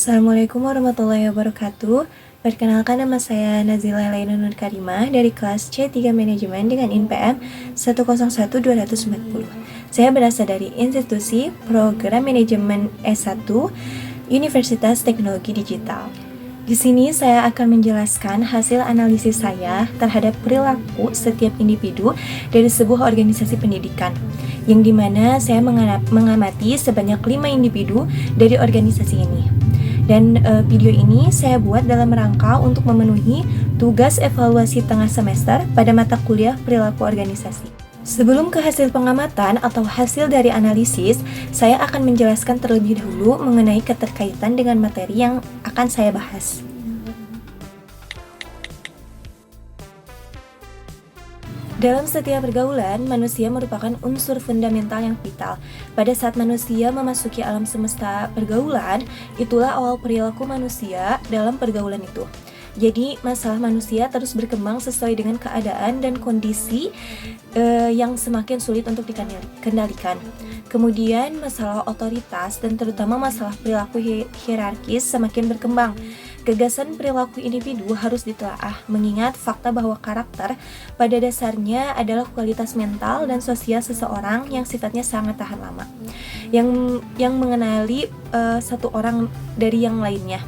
Assalamualaikum warahmatullahi wabarakatuh. Perkenalkan, nama saya Nazila Laina Nur Karimah dari kelas C3 Manajemen dengan INPM 101240. Saya berasal dari institusi Program Manajemen S1 Universitas Teknologi Digital. Di sini saya akan menjelaskan hasil analisis saya terhadap perilaku setiap individu dari sebuah organisasi pendidikan, yang dimana saya mengamati sebanyak 5 individu dari organisasi ini. Dan video ini saya buat dalam rangka untuk memenuhi tugas evaluasi tengah semester pada mata kuliah perilaku organisasi. Sebelum ke hasil pengamatan atau hasil dari analisis, saya akan menjelaskan terlebih dahulu mengenai keterkaitan dengan materi yang akan saya bahas. Dalam setiap pergaulan, manusia merupakan unsur fundamental yang vital. Pada saat manusia memasuki alam semesta pergaulan, itulah awal perilaku manusia dalam pergaulan itu. Jadi, masalah manusia terus berkembang sesuai dengan keadaan dan kondisi yang semakin sulit untuk dikendalikan. Kemudian, masalah otoritas dan terutama masalah perilaku hierarkis semakin berkembang. Gagasan perilaku individu harus ditelaah, mengingat fakta bahwa karakter pada dasarnya adalah kualitas mental dan sosial seseorang yang sifatnya sangat tahan lama, yang mengenali satu orang dari yang lainnya.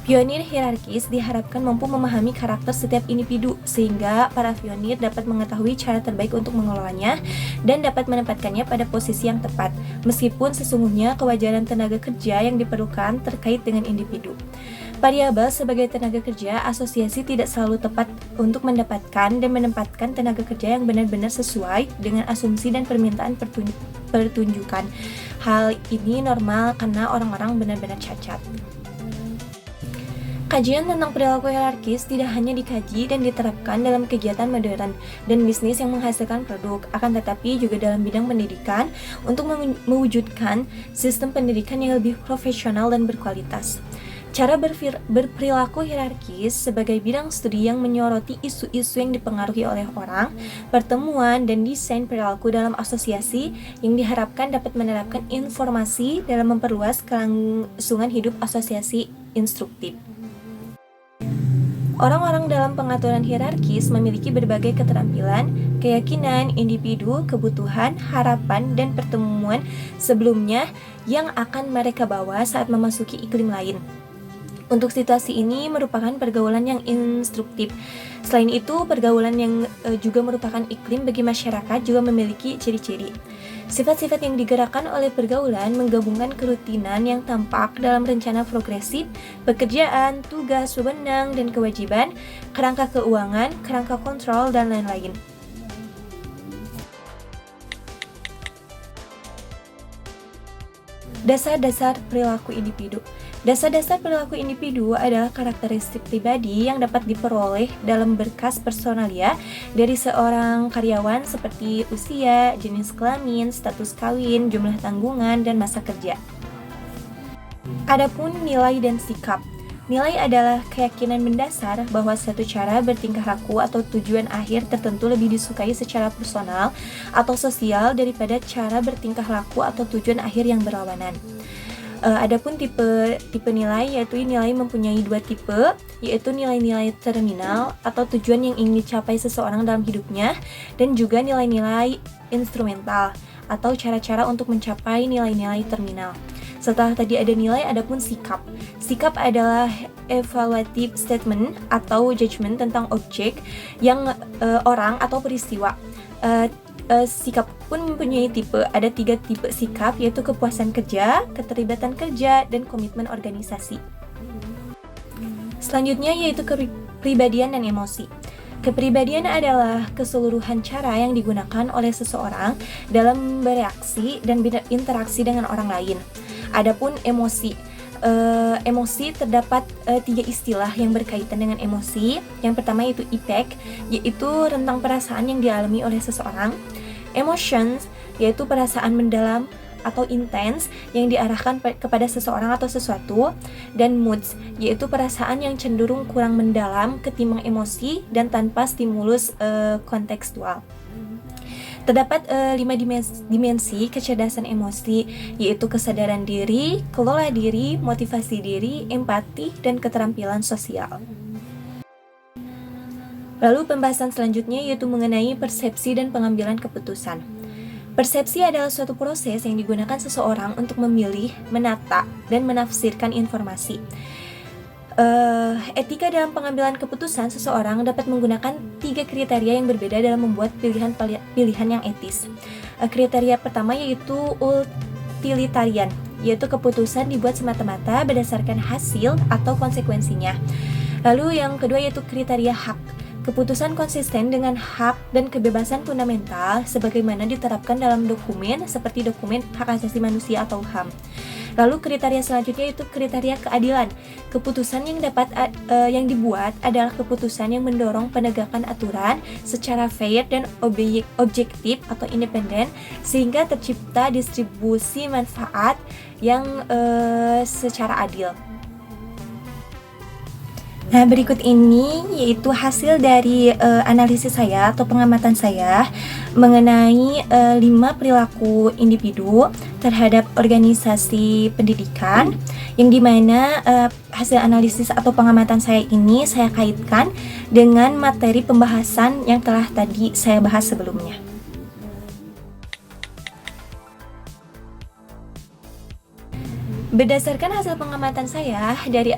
Pionir hierarkis diharapkan mampu memahami karakter setiap individu, sehingga para pionir dapat mengetahui cara terbaik untuk mengelolanya dan dapat menempatkannya pada posisi yang tepat, meskipun sesungguhnya kewajaran tenaga kerja yang diperlukan terkait dengan individu. Variabel sebagai tenaga kerja, asosiasi tidak selalu tepat untuk mendapatkan dan menempatkan tenaga kerja yang benar-benar sesuai dengan asumsi dan permintaan pertunjukan. Hal ini normal karena orang-orang benar-benar cacat. Kajian tentang perilaku hierarkis tidak hanya dikaji dan diterapkan dalam kegiatan modern dan bisnis yang menghasilkan produk, akan tetapi juga dalam bidang pendidikan untuk mewujudkan sistem pendidikan yang lebih profesional dan berkualitas. Cara berperilaku hierarkis sebagai bidang studi yang menyoroti isu-isu yang dipengaruhi oleh orang, pertemuan, dan desain perilaku dalam asosiasi yang diharapkan dapat menerapkan informasi dalam memperluas kelangsungan hidup asosiasi instruktif. Orang-orang dalam pengaturan hierarkis memiliki berbagai keterampilan, keyakinan, individu, kebutuhan, harapan, dan pertemuan sebelumnya yang akan mereka bawa saat memasuki iklim lain. Untuk situasi ini merupakan pergaulan yang instruktif. Selain itu, pergaulan yang juga merupakan iklim bagi masyarakat juga memiliki ciri-ciri. Sifat-sifat yang digerakkan oleh pergaulan menggabungkan kerutinan yang tampak dalam rencana progresif, pekerjaan, tugas, wewenang, dan kewajiban, kerangka keuangan, kerangka kontrol, dan lain-lain. Dasar-dasar perilaku individu. Dasar-dasar perilaku individu adalah karakteristik pribadi yang dapat diperoleh dalam berkas personalia dari seorang karyawan seperti usia, jenis kelamin, status kawin, jumlah tanggungan, dan masa kerja. Adapun nilai dan sikap. Nilai adalah keyakinan mendasar bahwa suatu cara bertingkah laku atau tujuan akhir tertentu lebih disukai secara personal atau sosial daripada cara bertingkah laku atau tujuan akhir yang berlawanan. Adapun tipe nilai, yaitu nilai mempunyai dua tipe, yaitu nilai-nilai terminal atau tujuan yang ingin dicapai seseorang dalam hidupnya, dan juga nilai-nilai instrumental atau cara-cara untuk mencapai nilai-nilai terminal. Setelah tadi ada nilai, adapun sikap. Sikap adalah evaluative statement atau judgment tentang objek yang orang atau peristiwa. Sikap pun mempunyai tipe. Ada 3 tipe sikap, yaitu kepuasan kerja, keterlibatan kerja, dan komitmen organisasi. Selanjutnya yaitu kepribadian dan emosi. Kepribadian adalah keseluruhan cara yang digunakan oleh seseorang dalam bereaksi dan berinteraksi dengan orang lain. Adapun emosi. Emosi terdapat 3 istilah yang berkaitan dengan emosi. Yang pertama yaitu impact, yaitu rentang perasaan yang dialami oleh seseorang. Emotions, yaitu perasaan mendalam atau intens yang diarahkan kepada seseorang atau sesuatu. Dan moods, yaitu perasaan yang cenderung kurang mendalam ketimbang emosi dan tanpa stimulus kontekstual. Terdapat 5 dimensi kecerdasan emosi, yaitu kesadaran diri, kelola diri, motivasi diri, empati, dan keterampilan sosial. Lalu pembahasan selanjutnya yaitu mengenai persepsi dan pengambilan keputusan. Persepsi adalah suatu proses yang digunakan seseorang untuk memilih, menata, dan menafsirkan informasi. Etika dalam pengambilan keputusan, seseorang dapat menggunakan 3 kriteria yang berbeda dalam membuat pilihan yang etis. Kriteria pertama yaitu utilitarian, yaitu keputusan dibuat semata-mata berdasarkan hasil atau konsekuensinya. Lalu yang kedua yaitu kriteria hak, keputusan konsisten dengan hak dan kebebasan fundamental sebagaimana diterapkan dalam dokumen seperti dokumen hak asasi manusia atau HAM. Lalu kriteria selanjutnya itu kriteria keadilan. Keputusan yang dibuat adalah keputusan yang mendorong penegakan aturan secara fair dan objektif atau independen sehingga tercipta distribusi manfaat yang secara adil. Nah, berikut ini yaitu hasil dari analisis saya atau pengamatan saya mengenai 5 perilaku individu terhadap organisasi pendidikan, yang dimana hasil analisis atau pengamatan saya ini saya kaitkan dengan materi pembahasan yang telah tadi saya bahas sebelumnya. Berdasarkan hasil pengamatan saya dari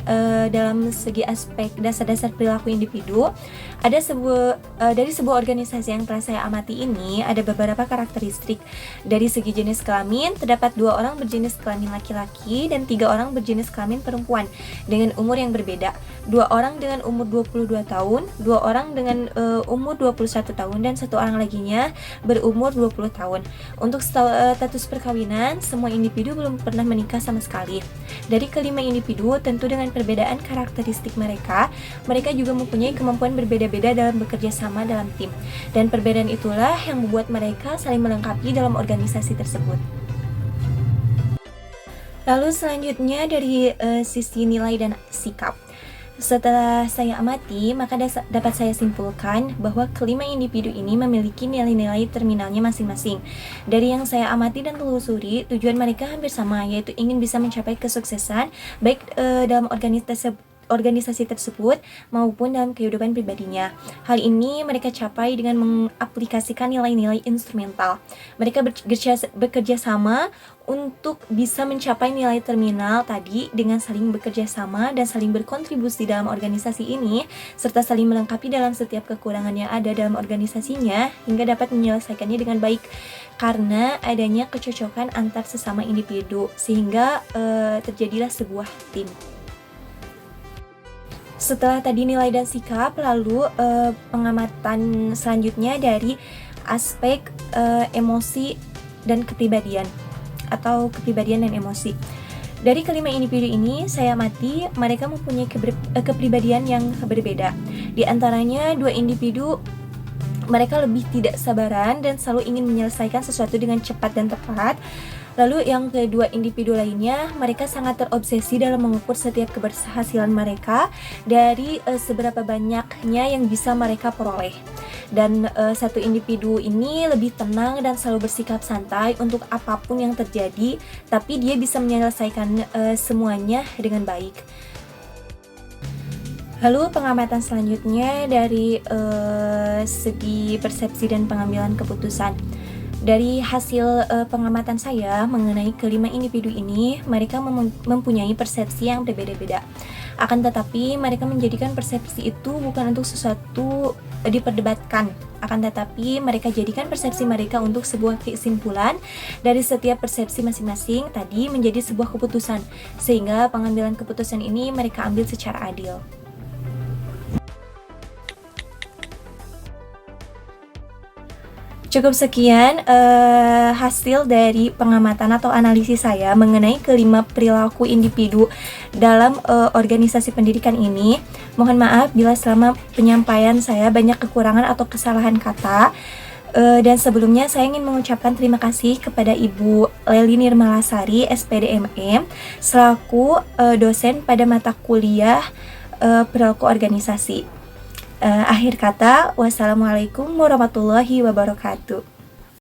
dalam segi aspek dasar-dasar perilaku individu, dari sebuah organisasi yang telah saya amati ini ada beberapa karakteristik. Dari segi jenis kelamin, terdapat 2 orang berjenis kelamin laki-laki dan 3 orang berjenis kelamin perempuan dengan umur yang berbeda. 2 orang dengan umur 22 tahun, 2 orang dengan umur 21 tahun, dan 1 orang laginya berumur 20 tahun. Untuk status perkawinan, semua individu belum pernah menikah sama sekali. Dari kelima individu, tentu dengan perbedaan karakteristik mereka juga mempunyai kemampuan berbeda-beda dalam bekerja sama dalam tim. Dan perbedaan itulah yang membuat mereka saling melengkapi dalam organisasi tersebut. Lalu selanjutnya dari sisi nilai dan sikap. Setelah saya amati, maka dapat saya simpulkan bahwa kelima individu ini memiliki nilai-nilai terminalnya masing-masing. Dari yang saya amati dan telusuri, tujuan mereka hampir sama, yaitu ingin bisa mencapai kesuksesan baik dalam organisasi tersebut maupun dalam kehidupan pribadinya. Hal ini mereka capai dengan mengaplikasikan nilai-nilai instrumental. Mereka bekerja sama untuk bisa mencapai nilai terminal tadi dengan saling bekerja sama dan saling berkontribusi dalam organisasi ini, serta saling melengkapi dalam setiap kekurangan yang ada dalam organisasinya hingga dapat menyelesaikannya dengan baik karena adanya kecocokan antar sesama individu sehingga terjadilah sebuah tim. Setelah tadi nilai dan sikap, lalu pengamatan selanjutnya dari aspek emosi dan kepribadian atau kepribadian dan emosi. Dari kelima individu ini, saya amati mereka mempunyai kepribadian yang berbeda. Di antaranya 2 individu mereka lebih tidak sabaran dan selalu ingin menyelesaikan sesuatu dengan cepat dan tepat. Lalu yang kedua individu lainnya, mereka sangat terobsesi dalam mengukur setiap keberhasilan mereka dari seberapa banyaknya yang bisa mereka peroleh. Dan satu individu ini lebih tenang dan selalu bersikap santai untuk apapun yang terjadi, tapi dia bisa menyelesaikan semuanya dengan baik. Lalu pengamatan selanjutnya dari segi persepsi dan pengambilan keputusan. Dari hasil pengamatan saya mengenai kelima individu ini, mereka mempunyai persepsi yang berbeda-beda. Akan tetapi mereka menjadikan persepsi itu bukan untuk sesuatu diperdebatkan, akan tetapi mereka jadikan persepsi mereka untuk sebuah kesimpulan dari setiap persepsi masing-masing tadi menjadi sebuah keputusan, sehingga pengambilan keputusan ini mereka ambil secara adil. Cukup sekian hasil dari pengamatan atau analisis saya mengenai kelima perilaku individu dalam organisasi pendidikan ini. Mohon maaf bila selama penyampaian saya banyak kekurangan atau kesalahan kata. Dan sebelumnya saya ingin mengucapkan terima kasih kepada Ibu Leli Nirmalasari, SPD MM, selaku dosen pada mata kuliah perilaku organisasi. Akhir kata, wassalamualaikum warahmatullahi wabarakatuh.